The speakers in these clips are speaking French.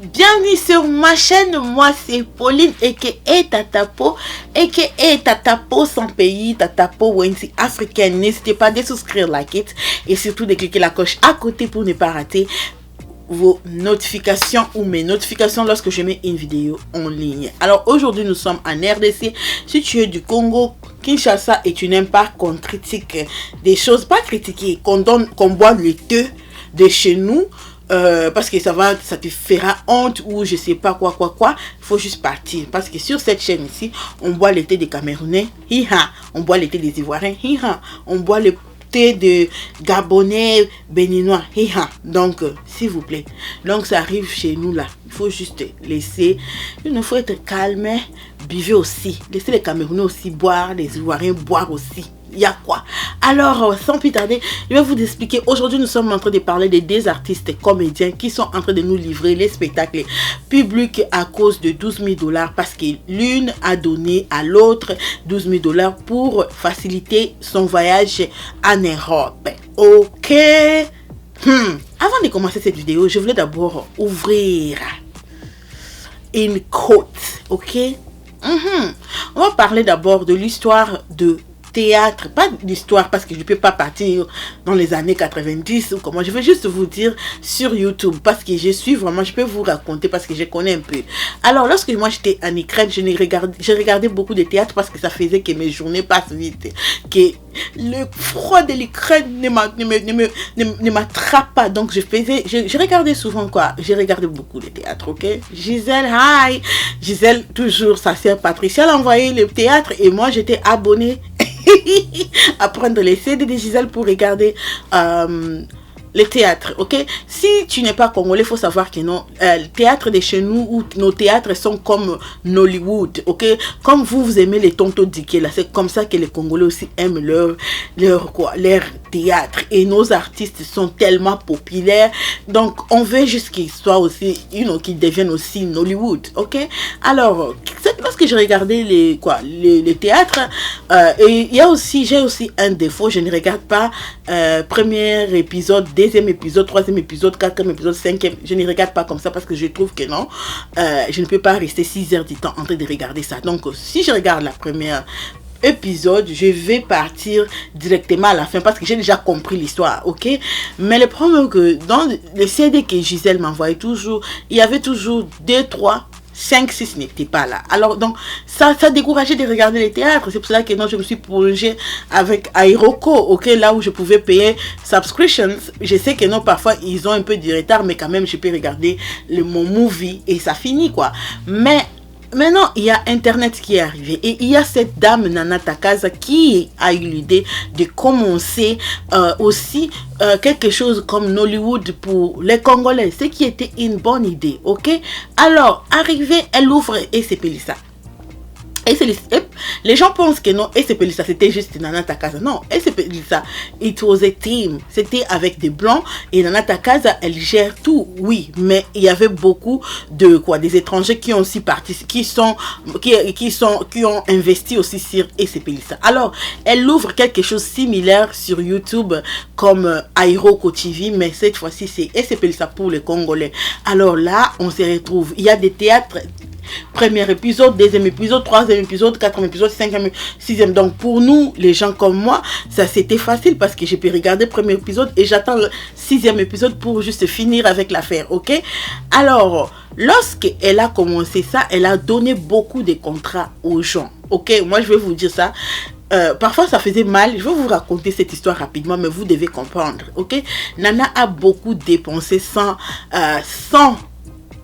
Bienvenue sur ma chaîne, moi c'est Pauline aka Tatapo aka Tatapo sans pays, Tatapo Wensi africaine. N'hésitez pas de souscrire, like it et surtout de cliquer la cloche à côté pour ne pas rater vos notifications ou mes notifications lorsque je mets une vidéo en ligne. Alors aujourd'hui nous sommes en RDC. Si tu es du Congo, Kinshasa et tu n'aimes pas qu'on critique des choses, pas critiquer, qu'on boit le thé de chez nous, parce que ça te fera honte ou je sais pas quoi, il faut juste partir. Parce que sur cette chaîne ici, on boit le thé des Camerounais, on boit le thé des Ivoiriens, on boit le thé de Gabonais, Béninois, donc s'il vous plaît. Donc ça arrive chez nous là, il faut juste laisser, il faut être calme, buvez aussi, laissez les Camerounais aussi boire, les Ivoiriens boire aussi. Il y a quoi? Alors, sans plus tarder, je vais vous expliquer. Aujourd'hui, nous sommes en train de parler des deux artistes comédiens qui sont en train de nous livrer les spectacles publics à cause de 12 000 $, parce que l'une a donné à l'autre 12 000 $ pour faciliter son voyage en Europe. Ok. Avant de commencer cette vidéo, je voulais d'abord ouvrir une côte. Ok. On va parler d'abord de l'histoire de théâtre, pas d'histoire parce que je ne peux pas partir dans les années 90 ou comment, je veux juste vous dire sur YouTube parce que je suis vraiment, je peux vous raconter parce que je connais un peu. Alors lorsque moi j'étais en Ukraine, je regardais beaucoup de théâtre parce que ça faisait que mes journées passent vite, que le froid de l'Ukraine ne m'attrape pas, donc je regardais souvent quoi, je regardais beaucoup de théâtre, ok. Gisèle, hi, Gisèle toujours sa sœur Patricia l'a envoyé le théâtre et moi j'étais abonnée à prendre les CD de Gisèle pour regarder le théâtre, ok. Si tu n'es pas congolais, il faut savoir que non, le théâtre de chez nous ou nos théâtres sont comme Nollywood, ok. Comme vous aimez les tontos diké là, c'est comme ça que les Congolais aussi aiment leur théâtre, et nos artistes sont tellement populaires, donc on veut juste qu'ils soient aussi, qu'ils deviennent aussi Nollywood, ok. Alors c'est parce que je regardais les théâtres, et j'ai aussi un défaut, je ne regarde pas premier épisode, deuxième épisode, troisième épisode, quatrième épisode, cinquième, je ne regarde pas comme ça parce que je trouve que non, je ne peux pas rester 6 heures du temps en train de regarder ça. Donc si je regarde la première épisode, je vais partir directement à la fin parce que j'ai déjà compris l'histoire, ok. Mais le problème que dans le CD que Gisèle m'envoyait toujours, il y avait toujours 2, 3, 5, 6 n'étaient pas là. Alors donc ça décourageait de regarder les théâtres. C'est pour cela que non, je me suis plongée avec Airoko, ok, là où je pouvais payer subscriptions. Je sais que non, parfois ils ont un peu de retard, mais quand même je peux regarder mon movie et ça finit quoi. Mais maintenant, il y a Internet qui est arrivé et il y a cette dame Nana Takaza qui a eu l'idée de commencer aussi quelque chose comme Nollywood pour les Congolais, ce qui était une bonne idée, ok. Alors, arrivée, elle ouvre et c'est Pelissa. Et les gens pensent que non, et c'est Pelissa, c'était juste Nana Takaza. Non, et c'est Pelissa, it was a team. C'était avec des blancs et Nana Takaza, elle gère tout, oui, mais il y avait beaucoup des étrangers qui ont aussi participé, qui ont investi aussi sur et c'est Pelissa. Alors, elle ouvre quelque chose de similaire sur YouTube comme Airoko TV, mais cette fois-ci c'est et c'est Pelissa pour les Congolais. Alors là, on se retrouve, il y a des théâtres. Premier épisode, deuxième épisode, troisième épisode, quatrième épisode, cinquième, sixième. Donc pour nous, les gens comme moi, ça c'était facile parce que je peux regarder le premier épisode et j'attends le 6e épisode pour juste finir avec l'affaire, ok. Alors, lorsqu'elle a commencé ça, elle a donné beaucoup de contrats aux gens, ok. Moi, je vais vous dire ça. Parfois ça faisait mal, je vais vous raconter cette histoire rapidement, mais vous devez comprendre, ok. Nana a beaucoup dépensé sans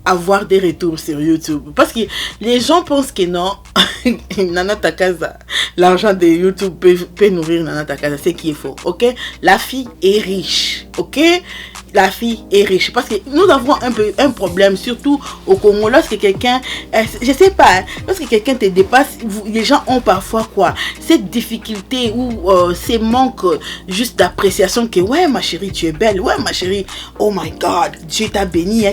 avoir des retours sur YouTube. Parce que les gens pensent que non, Nana Takaza, l'argent de YouTube peut nourrir Nana Takaza, c'est qui est faux, ok. La fille est riche, ok. La fille est riche parce que nous avons un problème, surtout au Congo, lorsque quelqu'un, je sais pas, lorsque quelqu'un te dépasse, les gens ont parfois cette difficulté ou ces manques juste d'appréciation que ouais ma chérie tu es belle, ouais ma chérie, oh my god Dieu t'a béni,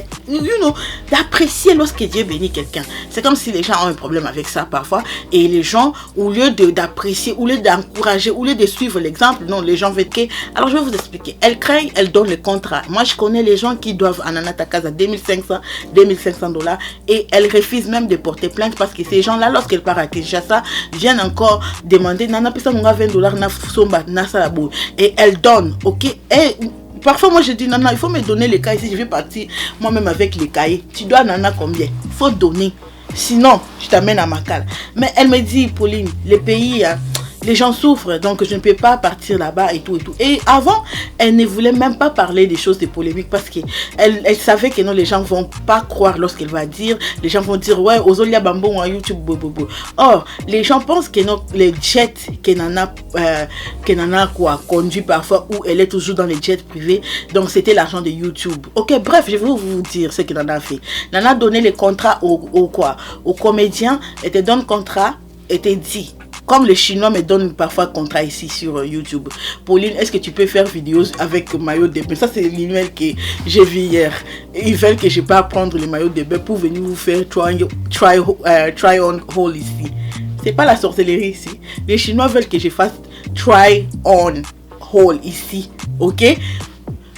d'apprécier lorsque Dieu bénit quelqu'un. C'est comme si les gens ont un problème avec ça parfois, et les gens au lieu d'apprécier, au lieu d'encourager, au lieu de suivre l'exemple, non, les gens veulent que, alors je vais vous expliquer, elle crée, elle donne le contrat. Moi, je connais les gens qui doivent à Nana Takaza 2500 $, et elle refuse même de porter plainte parce que ces gens-là, lorsqu'elle part à Kinshasa, viennent encore demander Nana Pisa Munga $20 na Somba na Salabo, et elle donne, ok? Et parfois, moi, je dis, Nana, il faut me donner les cahiers. Si je vais partir moi-même avec les cahiers, tu dois, Nana, combien? Il faut donner. Sinon, je t'amène à Makala. Mais elle me dit, Pauline, les pays, les gens souffrent, donc je ne peux pas partir là-bas et tout et tout. Et avant, elle ne voulait même pas parler des choses de polémiques parce qu'elle savait que non, les gens ne vont pas croire lorsqu'elle va dire. Les gens vont dire, ouais, Ozolia Bambo ou YouTube, bobo. Or, les gens pensent que non, les jets que Nana conduit parfois, ou elle est toujours dans les jets privés, donc c'était l'argent de YouTube. Ok, bref, je vais vous dire ce que Nana a fait. Nana a donné les contrats aux comédiens, et te donne contrat, et te dit. Comme les Chinois me donnent parfois contrat ici sur YouTube. Pauline, est-ce que tu peux faire vidéos avec maillot de bain? Ça, c'est l'email que j'ai vu hier. Ils veulent que je pas prendre les maillots de bain pour venir vous faire try on haul ici. C'est pas la sorcellerie ici. Les Chinois veulent que je fasse try on haul ici. Ok?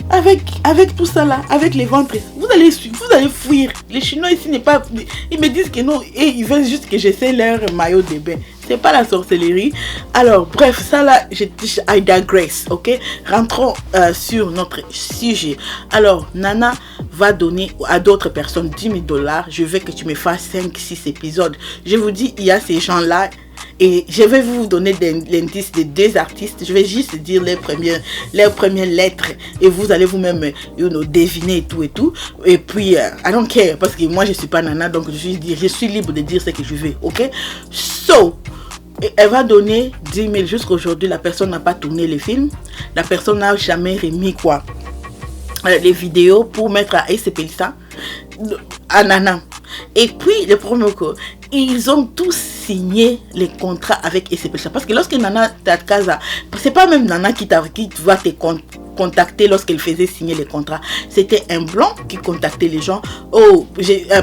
Avec tout ça là, avec les ventres, vous allez fuir. Les Chinois ici n'est pas, ils me disent que non, et ils veulent juste que j'essaie leur maillot de bain. C'est pas la sorcellerie. Alors bref, ça là, I digress, ok. Rentrons sur notre sujet. Alors Nana va donner à d'autres personnes 10 000 $. Je veux que tu me fasses 5-6 épisodes. Je vous dis, il y a ces gens là. Et je vais vous donner l'indice des deux artistes. Je vais juste dire les premières lettres. Et vous allez vous-même deviner et tout. Et puis, I don't care. Parce que moi, je ne suis pas Nana. Donc, je suis libre de dire ce que je veux. Ok? So, elle va donner 10 000. Jusqu'à aujourd'hui, la personne n'a pas tourné les films. La personne n'a jamais remis les vidéos pour mettre à SPLSA, à Nana. Et puis, le premier coup, ils ont tous signé les contrats avec SPLSA. Parce que lorsque Nana Takaza, c'est pas même Nana qui va te contacter lorsqu'elle faisait signer les contrats. C'était un blanc qui contactait les gens. Oh,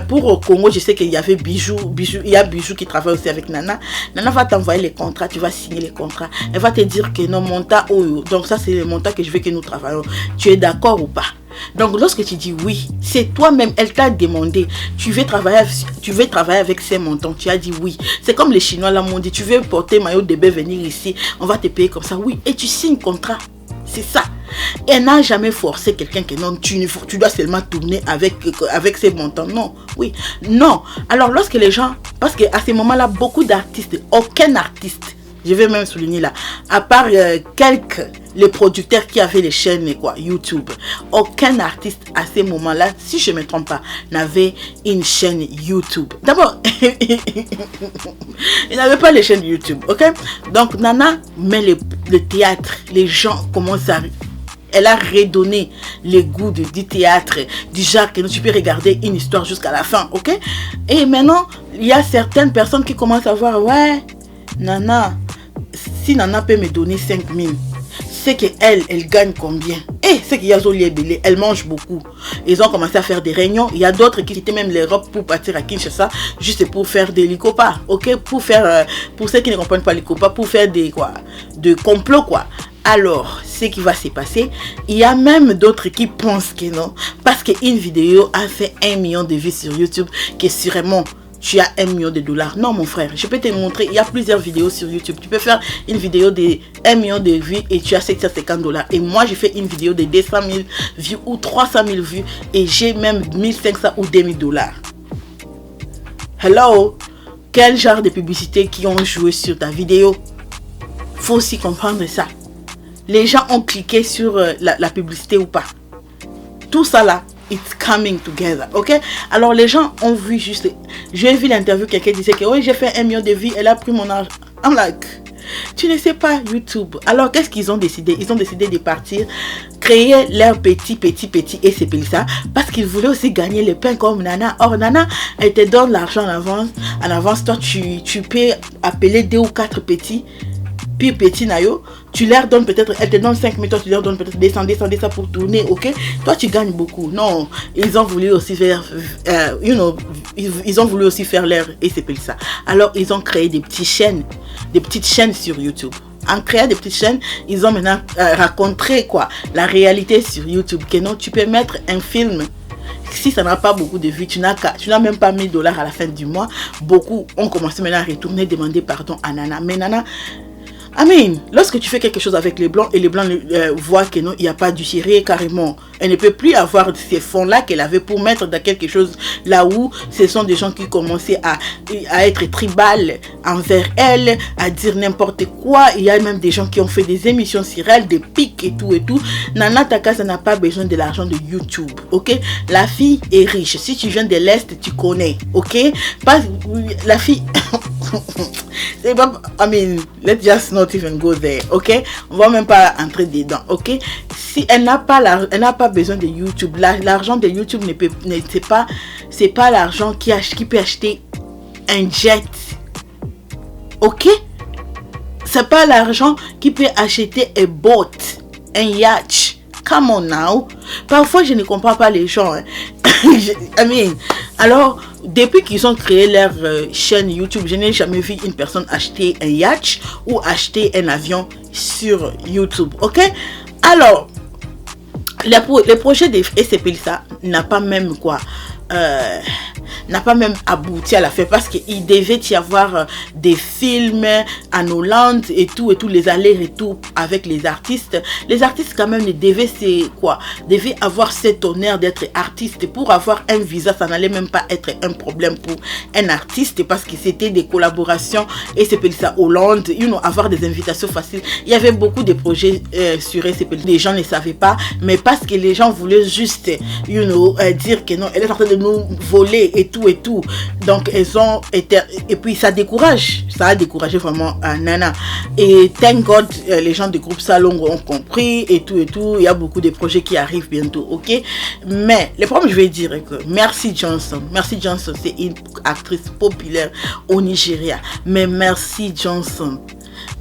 pour Congo, je sais qu'il y avait Bijou, il y a Bijou qui travaille aussi avec Nana. Nana va t'envoyer les contrats, tu vas signer les contrats. Elle va te dire que non, montant, oh, donc ça c'est le montant que je veux que nous travaillons. Tu es d'accord ou pas? Donc lorsque tu dis oui, c'est toi-même, elle t'a demandé, tu veux travailler avec ces montants, tu as dit oui. C'est comme les Chinois là m'ont dit, tu veux porter maillot de bain, venir ici, on va te payer comme ça, oui, et tu signes contrat. C'est ça. Elle n'a jamais forcé quelqu'un que non, tu dois seulement tourner avec ces montants. Non, oui, non. Alors lorsque les gens, parce qu'à ce moment-là, beaucoup d'artistes, aucun artiste, je vais même souligner là, à part les producteurs qui avaient les chaînes YouTube, aucun artiste à ce moment-là, si je ne me trompe pas, n'avait une chaîne YouTube. D'abord, il n'avait pas les chaînes YouTube, ok? Donc Nana met le théâtre, les gens commencent à... Elle a redonné le goût du théâtre, du genre que tu peux regarder une histoire jusqu'à la fin, ok? Et maintenant, il y a certaines personnes qui commencent à voir, ouais, Nana, si Nana peut me donner 5 000, c'est qu'elle gagne combien? Et c'est qu'il y a Zoli Ebele, elle mange beaucoup. Ils ont commencé à faire des réunions. Il y a d'autres qui quittaient même l'Europe pour partir à Kinshasa, juste pour faire des licopas, ok? Pour ceux qui ne comprennent pas licopas, pour faire de complots, quoi. Alors, ce qui va se passer, il y a même d'autres qui pensent que non, parce qu'une vidéo a fait 1 million de vues sur YouTube, que sûrement tu as 1 million de $. Non, mon frère, je peux te montrer, il y a plusieurs vidéos sur YouTube. Tu peux faire une vidéo de 1 million de vues et tu as 750 $. Et moi, j'ai fait une vidéo de 200 000 vues ou 300 000 vues et j'ai même 1500 ou 2000 $. Hello? Quel genre de publicité qui ont joué sur ta vidéo? Faut aussi comprendre ça. Les gens ont cliqué sur la publicité ou pas. Tout ça là, it's coming together, ok? Alors les gens ont vu juste... J'ai vu l'interview, quelqu'un disait que oui, j'ai fait 1 million de vues, elle a pris mon argent. I'm like, tu ne sais pas YouTube. Alors qu'est-ce qu'ils ont décidé? Ils ont décidé de partir, créer leur petit et c'est ça, parce qu'ils voulaient aussi gagner le pain comme Nana. Or Nana, elle te donne l'argent en avance. Toi, tu peux appeler 2 ou 4 petits. Puis petit nayo, tu leur donnes peut-être, elle te donne 5 000, toi tu leur donnes peut-être 200 pour tourner, ok? Toi tu gagnes beaucoup. Non, ils ont voulu aussi faire, ils ont voulu aussi faire leur et c'est ça. Alors ils ont créé des petites chaînes sur YouTube. en créant des petites chaînes, ils ont maintenant raconté quoi, la réalité sur YouTube. Que non, tu peux mettre un film. Si ça n'a pas beaucoup de vues, tu n'as même pas $1000 à la fin du mois. Beaucoup ont commencé maintenant à retourner demander pardon à Nana. Mais Nana, lorsque tu fais quelque chose avec les Blancs et les Blancs voient que non, il n'y a pas du sérieux carrément. Elle ne peut plus avoir ces fonds-là qu'elle avait pour mettre dans quelque chose là où ce sont des gens qui commençaient à être tribal envers elle, à dire n'importe quoi. Il y a même des gens qui ont fait des émissions sur elle, des pics et tout et tout. Nana Takasa n'a pas besoin de l'argent de YouTube, ok? La fille est riche. Si tu viens de l'Est, tu connais, ok? Pas, la fille... let's just not even go there, ok? On va même pas entrer dedans, ok? Si elle n'a pas besoin de YouTube, l'argent de YouTube c'est pas l'argent qui peut acheter un jet, ok? C'est pas l'argent qui peut acheter un boat, un yacht. Come on now. Parfois je ne comprends pas les gens, hein. Alors, depuis qu'ils ont créé leur chaîne YouTube, je n'ai jamais vu une personne acheter un yacht ou acheter un avion sur YouTube, ok? Alors, les projets de SCPLISA n'a pas même abouti à la fin parce qu'il devait y avoir des films en Hollande et tout, les allers-retours avec les artistes. Les artistes quand même devaient avoir cet honneur d'être artiste. Pour avoir un visa, ça n'allait même pas être un problème pour un artiste parce que c'était des collaborations et SCPLISA Hollande, avoir des invitations faciles. Il y avait beaucoup de projets sur SCPLISA. Les gens ne savaient pas, mais parce que les gens voulaient juste, dire que non, elle est en train de nous voler et tout. Donc elles ont été, et puis ça a découragé vraiment Nana. Et thank God, les gens du groupe Salon ont compris et tout. Il y a beaucoup de projets qui arrivent bientôt, ok? Mais le problème, je vais dire que Mercy Johnson, c'est une actrice populaire au Nigeria. Mais Mercy Johnson,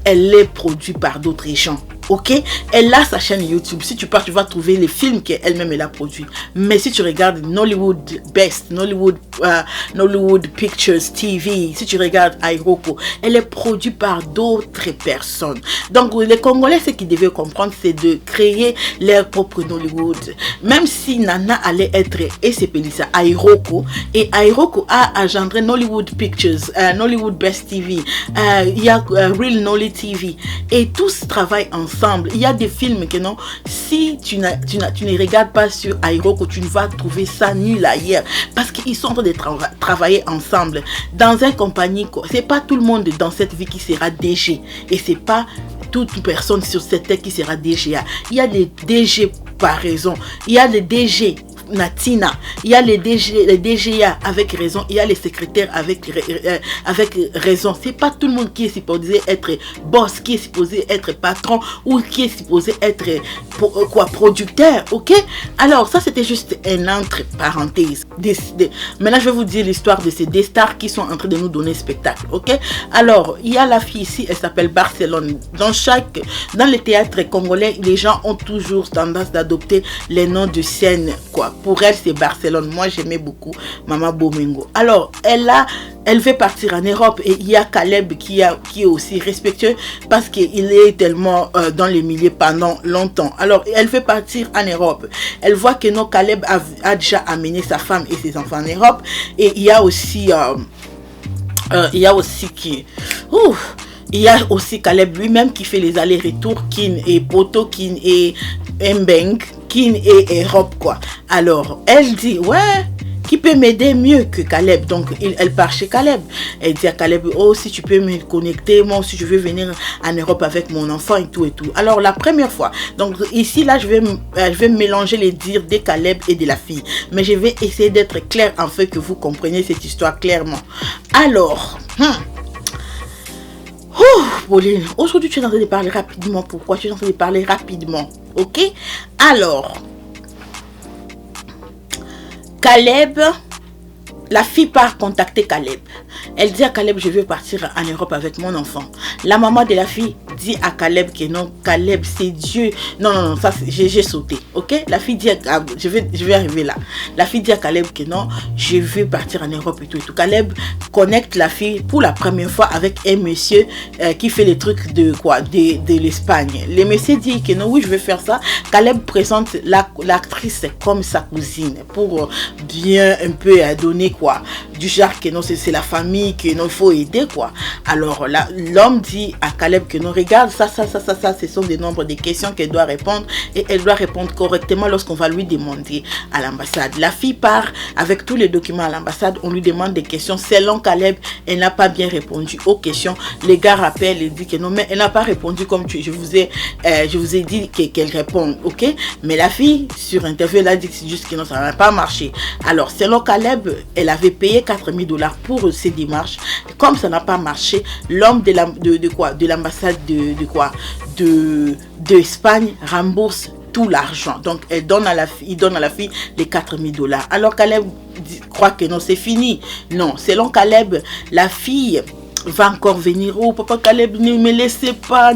elle est produite par d'autres gens. Ok, elle a sa chaîne YouTube. Si tu pars, tu vas trouver les films qu'elle-même elle a produits. Mais si tu regardes Nollywood Pictures TV, si tu regardes Airoko, elle est produite par d'autres personnes. Donc les Congolais, ce qu'ils devaient comprendre, c'est de créer leur propre Nollywood. Même si Nana allait être SCPLISA Airoko, et Airoko a engendré Nollywood Pictures, Nollywood Best TV, il y a Real Nolly TV, et tous travaillent ensemble. Il y a des films que non, si tu ne regardes pas sur Airoko, tu ne vas trouver ça nul ailleurs parce qu'ils sont en train de travailler ensemble dans une compagnie. C'est pas tout le monde dans cette vie qui sera DG et c'est pas toute personne sur cette terre qui sera DGA. Il y a des DG par raison, il y a des DG Natina, il y a les DGA avec raison, il y a les secrétaires avec raison. C'est pas tout le monde qui est supposé être boss, qui est supposé être patron ou qui est supposé être producteur, ok? Alors ça c'était juste un entre parenthèses. Maintenant je vais vous dire l'histoire de ces deux stars qui sont en train de nous donner spectacle, ok? Alors il y a la fille ici, elle s'appelle Barcelone. Dans les théâtres congolais, les gens ont toujours tendance d'adopter les noms de scène, quoi. Pour elle, c'est Barcelone. Moi, j'aimais beaucoup Mama Bomengo. Alors, elle veut partir en Europe et il y a Caleb qui est aussi respectueux parce qu'il est tellement dans les milieux pendant longtemps. Alors, elle veut partir en Europe. Elle voit que non, Caleb a déjà amené sa femme et ses enfants en Europe. Et il y a aussi Caleb lui-même qui fait les allers-retours, Kin et Poto, Kin et Mbeng, Kin et Europe, quoi. Alors, elle dit, ouais, qui peut m'aider mieux que Caleb? Donc, elle part chez Caleb. Elle dit à Caleb, oh, si tu peux me connecter, moi aussi, je veux venir en Europe avec mon enfant et tout. Alors, la première fois, donc ici, là, je vais mélanger les dires de Caleb et de la fille. Mais je vais essayer d'être clair, en fait, que vous compreniez cette histoire clairement. Alors, Pauline, aujourd'hui tu es en train de parler rapidement. Pourquoi tu es en train de parler rapidement? Ok? Alors, Caleb, la fille part contacter Caleb. Elle dit à Caleb, je veux partir en Europe avec mon enfant. La maman de la fille dit à Caleb que non, Caleb c'est Dieu. Non, ça j'ai sauté, ok. La fille dit, je vais arriver là. La fille dit à Caleb que non, je veux partir en Europe et tout. Caleb connecte la fille pour la première fois avec un monsieur qui fait les trucs de l'Espagne. Le monsieur dit que non, oui, je vais faire ça. Caleb présente l'actrice comme sa cousine pour bien un peu donner quoi, du genre que non, c'est la famille que non, il faut aider quoi. Alors l'homme dit à Caleb que non, regarde ça, ce sont des nombres de questions qu'elle doit répondre et elle doit répondre correctement lorsqu'on va lui demander à l'ambassade. La fille part avec tous les documents à l'ambassade, on lui demande des questions. Selon Caleb, elle n'a pas bien répondu aux questions. Les gars rappellent et disent que non, mais elle n'a pas répondu comme je vous ai dit qu'elle répond, ok. Mais la fille sur interview, elle a dit juste que non, ça n'a pas marché. Alors selon Caleb, elle avait payé $4000 pour ses démarches. Comme ça n'a pas marché, l'homme de l'ambassade d'Espagne rembourse tout l'argent. Donc il donne à la fille les $4000. Alors Caleb croit que non, c'est fini. Non, selon Caleb, la fille va encore venir. Oh papa Caleb, ne me laissez pas.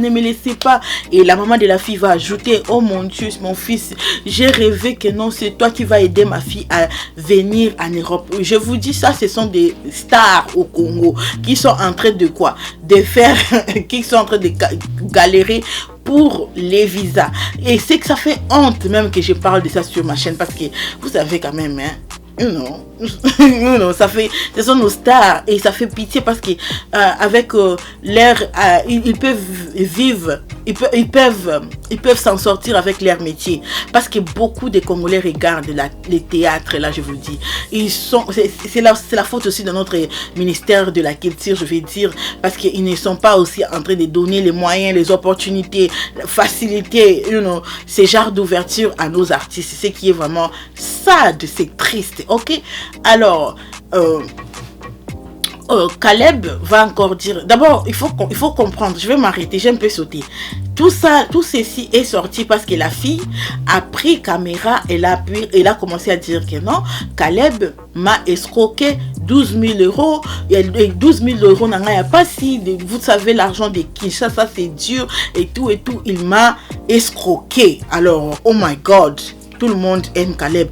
Et la maman de la fille va ajouter, oh mon Dieu, mon fils, j'ai rêvé que non, c'est toi qui vas aider ma fille à venir en Europe. Je vous dis ça, ce sont des stars au Congo qui sont en train de qui sont en train de galérer pour les visas. Et c'est que ça fait honte même que je parle de ça sur ma chaîne, parce que vous savez quand même, hein, ce sont nos stars et ça fait pitié parce que avec ils peuvent vivre, ils peuvent s'en sortir avec leur métier, parce que beaucoup de Congolais regardent les théâtres là, je vous dis, c'est la faute aussi de notre ministère de la culture, je vais dire, parce qu'ils ne sont pas aussi en train de donner les moyens, les opportunités, faciliter ces genres d'ouverture à nos artistes, ce qui est vraiment sad, c'est triste. Ok, alors Caleb va encore dire, d'abord il faut comprendre, je vais m'arrêter, j'ai un peu sauté. Tout ceci est sorti parce que la fille a pris caméra et elle a commencé à dire que non, Caleb m'a escroqué 12 000 euros. Et 12 000 euros, n'a pas si, vous savez, l'argent de Kinshasa, c'est dur et tout, il m'a escroqué. Alors, oh my God. Tout le monde aime Caleb.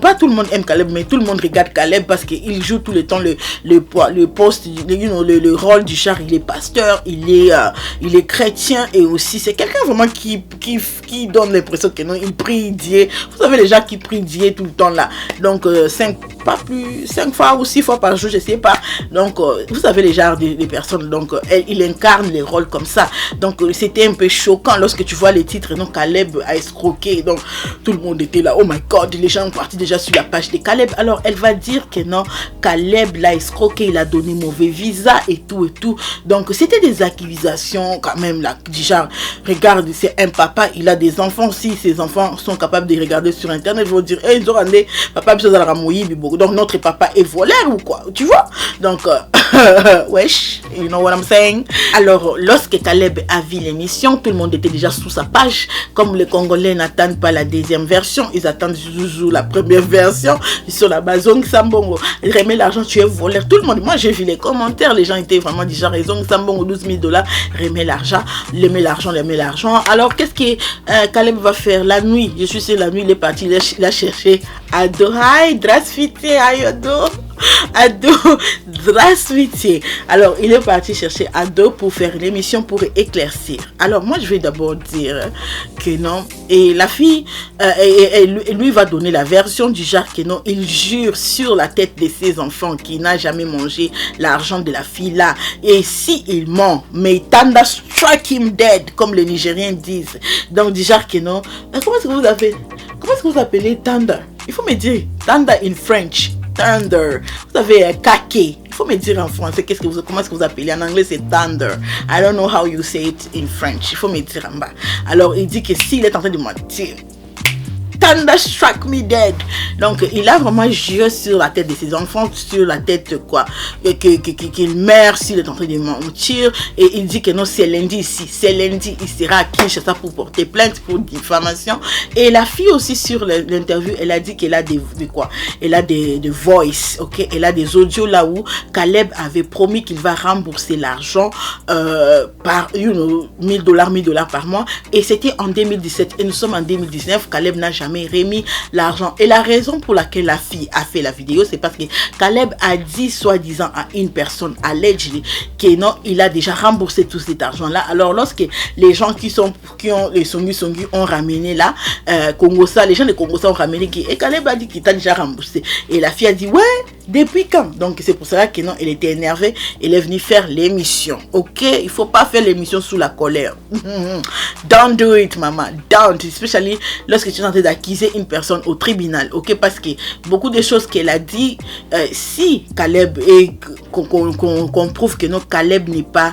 Pas tout le monde aime Caleb, mais tout le monde regarde Caleb parce qu'il joue tout le temps le poste, le rôle du char. Il est pasteur, il est chrétien et aussi c'est quelqu'un vraiment qui donne l'impression que non, il prie Dieu. Vous savez, les gens qui prient Dieu tout le temps là. Donc 5 fois ou 6 fois par jour, je sais pas. Donc vous savez les genres de personnes. Donc il incarne les rôles comme ça. Donc c'était un peu choquant lorsque tu vois les titres. Non, Caleb a escroqué. Donc tout le monde était là, oh my God, les gens sont partis déjà sur la page de Caleb. Alors elle va dire que non, Caleb l'a escroqué, il a donné mauvais visa et tout. Donc c'était des accusations quand même là, du genre, regarde, c'est un papa, il a des enfants, si ses enfants sont capables de regarder sur internet, ils vont dire, ils ont ramené papa, donc notre papa est voleur ou quoi, tu vois. Donc wesh, you know what I'm saying. Alors lorsque Caleb a vu l'émission, tout le monde était déjà sous sa page. Comme les Congolais n'attendent pas la deuxième version, ils attendent toujours la première version. Ils sont là-bas, Zong Sambongo, remets l'argent, tu es voleur. Tout le monde, moi j'ai vu les commentaires, les gens étaient vraiment déjà Zong Sambongo, $12 000, remets l'argent. Alors qu'est-ce que Caleb va faire la nuit? Je suis sûr, la nuit il est parti, il a cherché Ado. Hi, Drasfite, Ado. Здравствуйте. Alors il est parti chercher Ado pour faire l'émission, pour éclaircir. Alors moi je vais d'abord dire que non, et la fille lui va donner la version du genre que non, il jure sur la tête de ses enfants qu'il n'a jamais mangé l'argent de la fille là, et si il ment, mais Tanda strike him dead, comme les Nigériens disent. Donc du genre que non, comment est-ce que vous appelez Tanda? Il faut me dire Tanda in French. Thunder, vous savez kake. Il faut me dire en français comment est-ce que vous appelez. En anglais c'est thunder. I don't know how you say it in French. Il faut me dire en bas. Alors il dit que s'il est en train de mentir, thunder struck me dead. Donc il a vraiment juré sur la tête de ses enfants, sur la tête quoi, qu'il meurt s'il est en train de mentir. Et il dit que non, c'est lundi ici, c'est lundi, il sera à Kinshasa pour porter plainte pour diffamation. Et la fille aussi sur l'interview, elle a dit qu'elle a des quoi, elle a des voice, ok, elle a des audios là où Caleb avait promis qu'il va rembourser l'argent par $1000 par mois. Et c'était en 2017 et nous sommes en 2019. Caleb n'a jamais remis l'argent. Et la raison pour laquelle la fille a fait la vidéo, c'est parce que Caleb a dit soi-disant à une personne, allegedly, que non, il a déjà remboursé tout cet argent-là. Alors lorsque les gens qui ont les Songi ont ramené là, les gens de Congosa ont ramené et Caleb a dit qu'il t'a déjà remboursé. Et la fille a dit ouais, depuis quand? Donc c'est pour cela que non, elle était énervée. Elle est venue faire l'émission. Ok, il faut pas faire l'émission sous la colère. Don't do it, maman. Don't, especially lorsque tu es en train d'accuser une personne au tribunal. Ok, parce que beaucoup de choses qu'elle a dit, si Caleb est qu'on prouve que non, Caleb n'est pas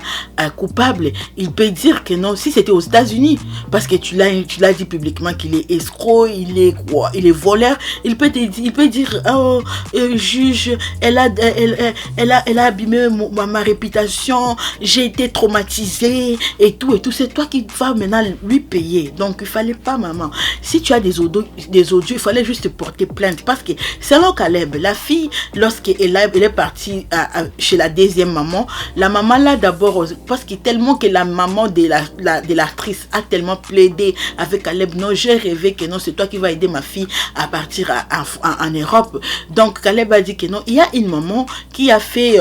coupable, il peut dire que non. Si c'était aux États-Unis, parce que tu l'as dit publiquement qu'il est escroc, il est quoi, il est voleur, il peut dire oh, juge, elle a abîmé ma réputation, j'ai été traumatisée et tout. C'est toi qui vas maintenant lui payer. Donc il fallait pas, maman. Si tu as des audios, il fallait juste porter plainte, parce que selon Caleb, la fille, lorsqu'elle est partie chez la deuxième maman, la maman là d'abord, parce que tellement que la maman de l'actrice a tellement plaidé avec Caleb, non, j'ai rêvé que non, c'est toi qui vas aider ma fille à partir en Europe. Donc Caleb a dit que non, il y a une maman qui a fait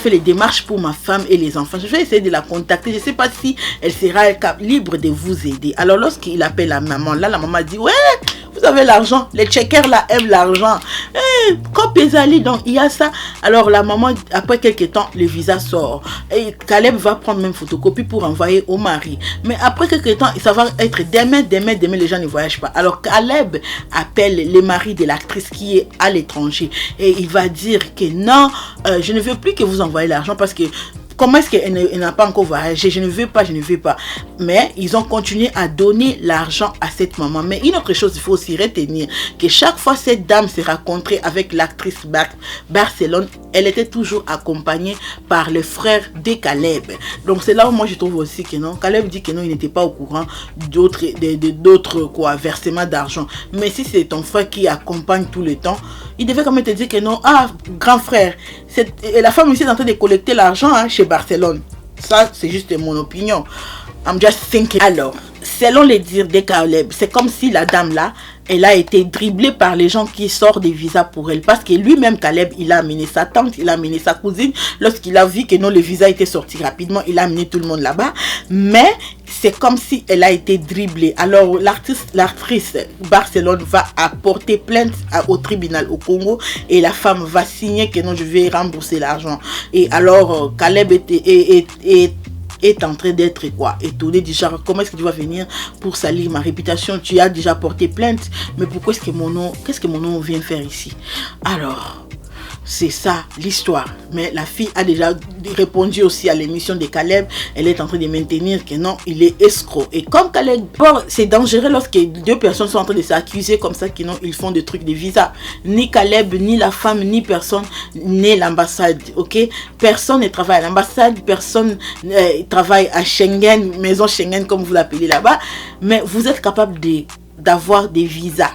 les démarches pour ma femme et les enfants. Je vais essayer de la contacter. Je ne sais pas si elle sera libre de vous aider. Alors lorsqu'il appelle la maman, là la maman dit ouais, vous avez l'argent, les checkers là aiment l'argent. Copézali, donc il y a ça. Alors la maman, après quelques temps, le visa sort. Et Caleb va prendre même photocopie pour envoyer au mari. Mais après quelques temps, ça va être demain, les gens ne voyagent pas. Alors Caleb appelle le mari de l'actrice qui est à l'étranger. Et il va dire que non, je ne veux plus que vous envoyez l'argent parce que comment est-ce qu'elle n'a pas encore voyagé? Je ne veux pas. Mais ils ont continué à donner l'argent à cette maman. Mais une autre chose, il faut aussi retenir que chaque fois cette dame s'est rencontrée avec l'actrice Barcelone, elle était toujours accompagnée par le frère de Caleb. Donc c'est là où moi je trouve aussi que non, Caleb dit que non, il n'était pas au courant d'autres versements d'argent. Mais si c'est ton frère qui accompagne tout le temps, il devait quand même te dire que non, grand frère, la femme ici est en train de collecter l'argent chez Barcelone. Ça, c'est juste mon opinion. I'm just thinking. Alors, selon les dires de Caleb, c'est comme si la dame là, elle a été dribblée par les gens qui sortent des visas pour elle. Parce que lui-même, Caleb, il a amené sa tante, il a amené sa cousine. Lorsqu'il a vu que non, le visa était sorti rapidement, il a amené tout le monde là-bas. Mais c'est comme si elle a été dribblée. Alors, l'actrice Barcelone va apporter plainte au tribunal au Congo. Et la femme va signer que non, je vais rembourser l'argent. Et alors, Caleb est en train d'être étonné du genre, comment est-ce que tu vas venir pour salir ma réputation? Tu as déjà porté plainte, mais pourquoi est-ce que qu'est-ce que mon nom vient faire ici? Alors c'est ça l'histoire. Mais la fille a déjà répondu aussi à l'émission de Caleb. Elle est en train de maintenir que non, il est escroc. Et comme Caleb, c'est dangereux lorsque deux personnes sont en train de s'accuser comme ça, que non, ils font des trucs de visa. Ni Caleb, ni la femme, ni personne n'est l'ambassade. Ok, personne ne travaille à l'ambassade, personne travaille à Schengen, maison Schengen comme vous l'appelez là-bas. Mais vous êtes capable d'avoir des visas.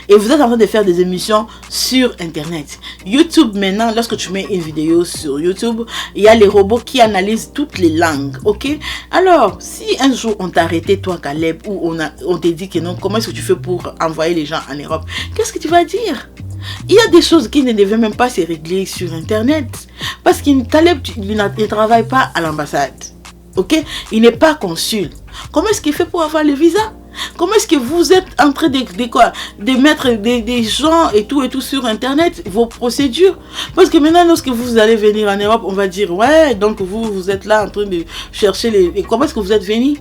Et vous êtes en train de faire des émissions sur internet. YouTube maintenant, lorsque tu mets une vidéo sur YouTube, il y a les robots qui analysent toutes les langues. Ok? Alors, si un jour on t'a arrêté, toi Caleb, ou on te dit que non, comment est-ce que tu fais pour envoyer les gens en Europe? Qu'est-ce que tu vas dire? Il y a des choses qui ne devaient même pas se régler sur internet. Parce que Caleb, il ne travaille pas à l'ambassade. Ok? Il n'est pas consul. Comment est-ce qu'il fait pour avoir le visa? Comment est-ce que vous êtes en train de mettre des gens et tout sur internet, vos procédures? Parce que maintenant, lorsque vous allez venir en Europe, on va dire ouais, donc vous êtes là en train de chercher comment est-ce que vous êtes venu?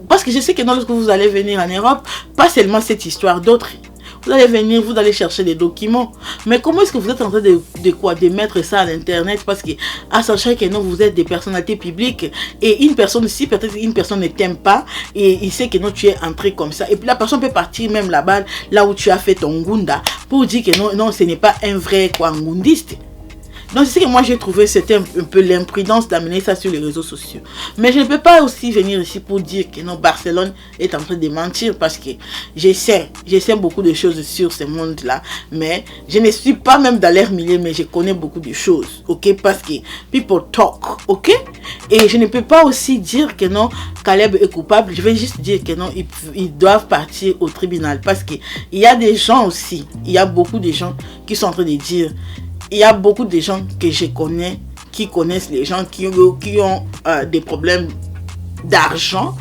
Parce que je sais que lorsque vous allez venir en Europe, pas seulement cette histoire, d'autres Vous allez venir, vous allez chercher des documents. Mais comment est-ce que vous êtes en train de mettre ça à l'internet? Parce que, à sachant que non, vous êtes des personnalités publiques et une personne, si peut-être une personne ne t'aime pas et il sait que non, tu es entré comme ça. Et puis la personne peut partir même là-bas, là où tu as fait ton ngunda, pour dire que non, non, ce n'est pas un vrai ngundiste. Donc c'est ce que moi j'ai trouvé, c'était un peu l'imprudence d'amener ça sur les réseaux sociaux. Mais je ne peux pas aussi venir ici pour dire que non, Barcelone est en train de mentir, parce que j'essaie beaucoup de choses sur ce monde-là, mais je ne suis pas même dans l'air milieu, mais je connais beaucoup de choses, ok, parce que people talk, ok. Et je ne peux pas aussi dire que non, Caleb est coupable. Je vais juste dire que non, ils doivent partir au tribunal, parce que il y a des gens aussi, il y a beaucoup de gens qui sont en train de dire. Il y a beaucoup de gens que je connais, qui connaissent les gens qui ont des problèmes d'argent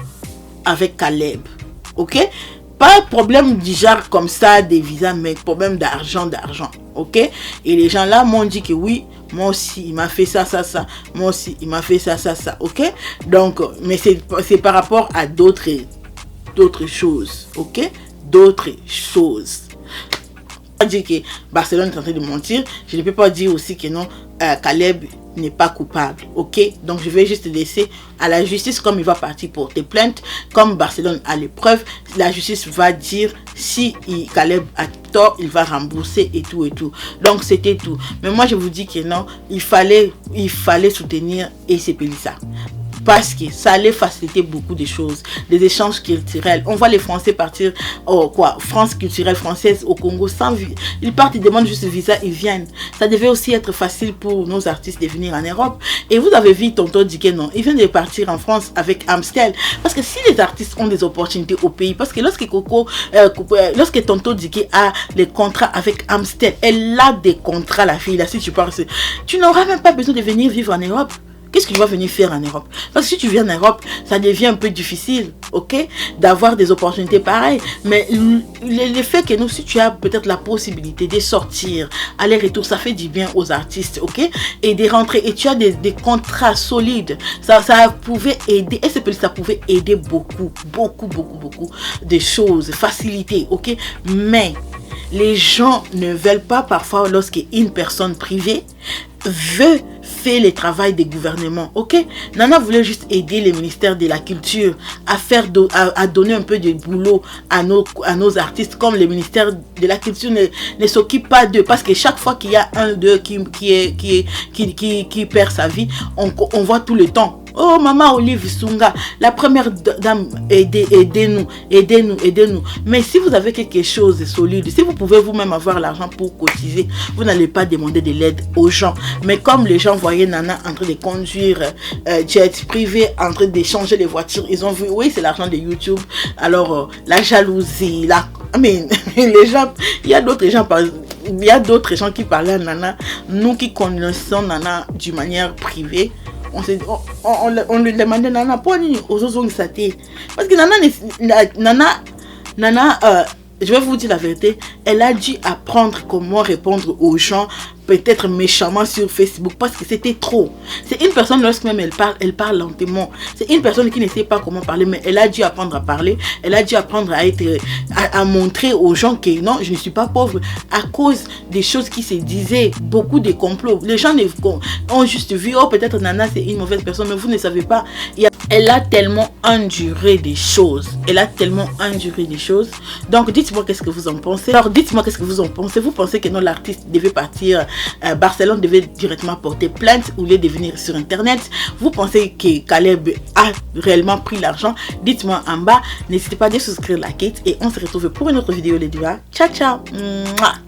avec Caleb. Ok? Pas de problème du genre comme ça, des visas, mais problème d'argent. Ok? Et les gens là m'ont dit que oui, moi aussi, il m'a fait ça. Moi aussi, il m'a fait ça. Ok? Donc, mais c'est par rapport à d'autres choses. Ok? D'autres choses. Dire que Barcelone est en train de mentir, je ne peux pas dire aussi que non, Caleb n'est pas coupable, ok. Donc je vais juste laisser à la justice, comme il va partir porter plainte, comme Barcelone a les preuves, la justice va dire si Caleb a tort, il va rembourser et tout. Donc c'était tout. Mais moi je vous dis que non, il fallait soutenir EC Pélissa, parce que ça allait faciliter beaucoup de choses, des échanges culturels. On voit les Français partir France culturelle française au Congo sans visa. Ils partent, ils demandent juste visa, ils viennent. Ça devait aussi être facile pour nos artistes de venir en Europe. Et vous avez vu Tonton Diké, non, il vient de partir en France avec Amstel. Parce que si les artistes ont des opportunités au pays, parce que lorsque Tonton Diké a les contrats avec Amstel, elle a des contrats, la fille là, si tu parles, tu n'auras même pas besoin de venir vivre en Europe. Qu'est-ce que tu vas venir faire en Europe? Parce que si tu viens en Europe, ça devient un peu difficile, ok, d'avoir des opportunités pareilles. Mais le fait que nous, si tu as peut-être la possibilité de sortir, aller-retour, ça fait du bien aux artistes, ok, et de rentrer, et tu as des contrats solides, ça pouvait aider, et ça pouvait aider beaucoup de choses, faciliter, ok. Mais les gens ne veulent pas parfois, lorsqu'une personne privée veut faire le travail des gouvernements, ok. Nana voulait juste aider les ministères de la culture à donner un peu de boulot à nos artistes, comme le ministère de la culture ne s'occupe pas d'eux, parce que chaque fois qu'il y a un d'eux qui perd sa vie, on voit tout le temps. Oh, Maman Olive Sunga, la première dame, aidez-nous. Mais si vous avez quelque chose de solide, si vous pouvez vous-même avoir l'argent pour cotiser, vous n'allez pas demander de l'aide aux gens. Mais comme les gens voyaient Nana en train de conduire jet privé, en train d'échanger les voitures, ils ont vu, oui, c'est l'argent de YouTube. Alors, la jalousie, les gens, il y a d'autres gens qui parlaient à Nana. Nous qui connaissons Nana d'une manière privée, on lui demandait Nana poni aux saté, parce que Nana je vais vous dire la vérité, elle a dû apprendre comment répondre aux gens, peut-être méchamment sur Facebook, parce que c'était trop. C'est une personne, lorsque même elle parle lentement. C'est une personne qui ne sait pas comment parler, mais elle a dû apprendre à parler. Elle a dû apprendre à montrer aux gens que non, je ne suis pas pauvre, à cause des choses qui se disaient, beaucoup de complots. Les gens ont juste vu, oh, peut-être Nana c'est une mauvaise personne, mais vous ne savez pas. Elle a tellement enduré des choses. Donc dites-moi qu'est-ce que vous en pensez. Vous pensez que non, l'artiste devait partir, Barcelone devait directement porter plainte ou les devenir sur internet? Vous pensez que Caleb a réellement pris l'argent? Dites-moi en bas. N'hésitez pas à souscrire, liker, et on se retrouve pour une autre vidéo les divas. Ciao.